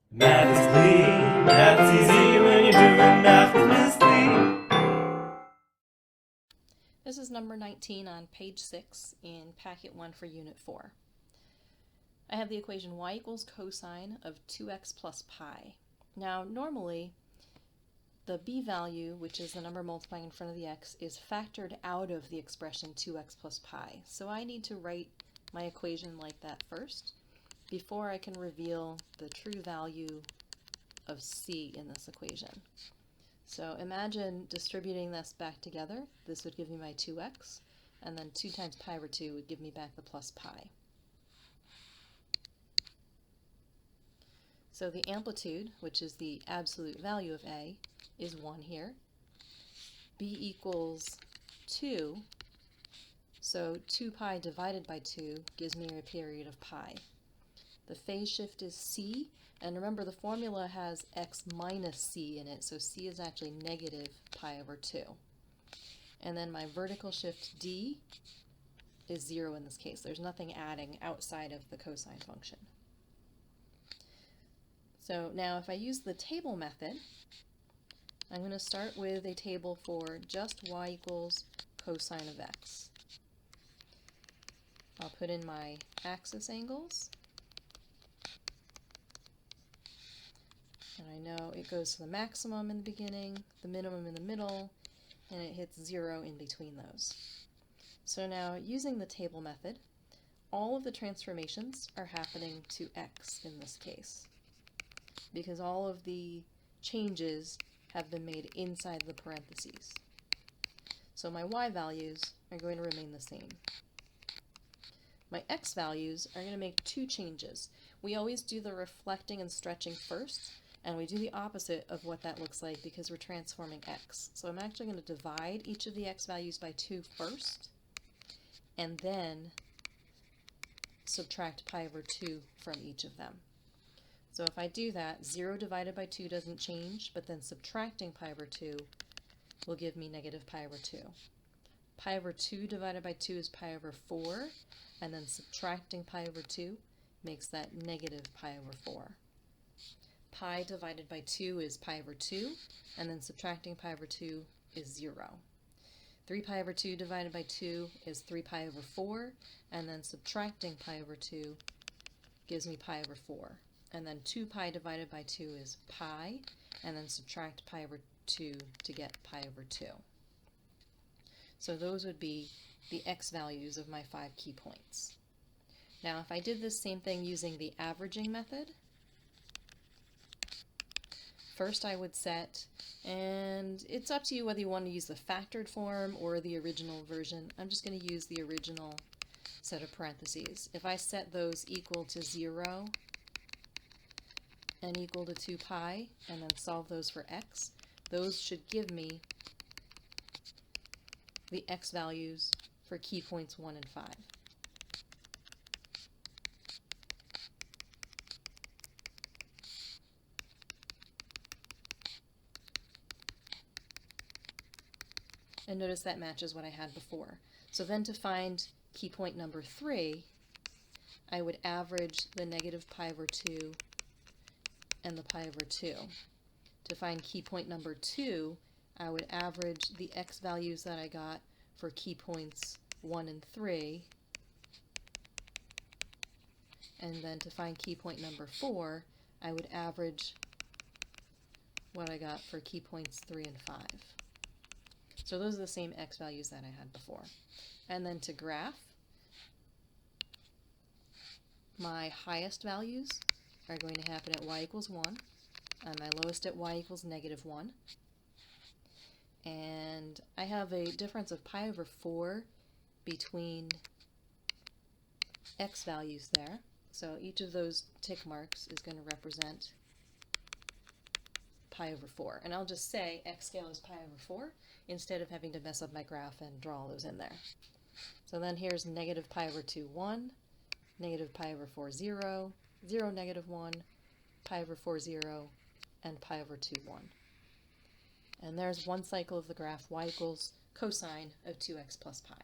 Math is clean, math's easy when you're doing math with Miss Lee. This is number 19 on page 6 in packet 1 for unit 4. I have the equation y equals cosine of 2x plus pi. Now normally the b value, which is the number multiplying in front of the x, is factored out of the expression 2x plus pi. So I need to write my equation like that first before I can reveal the true value of c in this equation. So imagine distributing this back together. This would give me my 2x, and then 2 times pi over 2 would give me back the plus pi. So the amplitude, which is the absolute value of a, is 1 here. b equals 2, so 2 pi divided by 2 gives me a period of pi. The phase shift is c, and remember the formula has x minus c in it, so c is actually negative pi over 2. And then my vertical shift d is 0 in this case. There's nothing adding outside of the cosine function. So now if I use the table method, I'm going to start with a table for just y equals cosine of x. I'll put in my axis angles. And I know it goes to the maximum in the beginning, the minimum in the middle, and it hits 0 in between those. So now, using the table method, all of the transformations are happening to x in this case, because all of the changes have been made inside the parentheses. So my y values are going to remain the same. My x values are going to make 2 changes. We always do the reflecting and stretching first, and we do the opposite of what that looks like because we're transforming x. So I'm actually going to divide each of the x values by 2 first, and then subtract pi over 2 from each of them. So if I do that, 0 divided by 2 doesn't change, but then subtracting pi over 2 will give me negative pi over 2. Pi over 2 divided by 2 is pi over 4, and then subtracting pi over 2 makes that negative pi over 4. Pi divided by 2 is pi over 2, and then subtracting pi over 2 is 0. 3 pi over 2 divided by 2 is 3 pi over 4, and then subtracting pi over 2 gives me pi over 4. And then 2 pi divided by 2 is pi, and then subtract pi over 2 to get pi over 2. So those would be the x values of my 5 key points. Now if I did this same thing using the averaging method, first I would set, and it's up to you whether you want to use the factored form or the original version. I'm just going to use the original set of parentheses. If I set those equal to 0 and equal to 2 pi, and then solve those for x, those should give me the x values for key points 1 and 5. And notice that matches what I had before. So then to find key point number 3, I would average the negative pi over 2 and the pi over 2. To find key point number 2, I would average the x values that I got for key points 1 and 3. And then to find key point number 4, I would average what I got for key points 3 and 5. So those are the same x values that I had before. And then to graph, my highest values are going to happen at y equals 1, and my lowest at y equals negative 1. And I have a difference of pi over 4 between x values there. So each of those tick marks is going to represent pi over 4. And I'll just say x scale is pi over 4 instead of having to mess up my graph and draw all those in there. So then here's negative pi over 2, 1, negative pi over 4, 0, 0, negative 1, pi over 4, 0, and pi over 2, 1. And there's one cycle of the graph y equals cosine of 2x plus pi.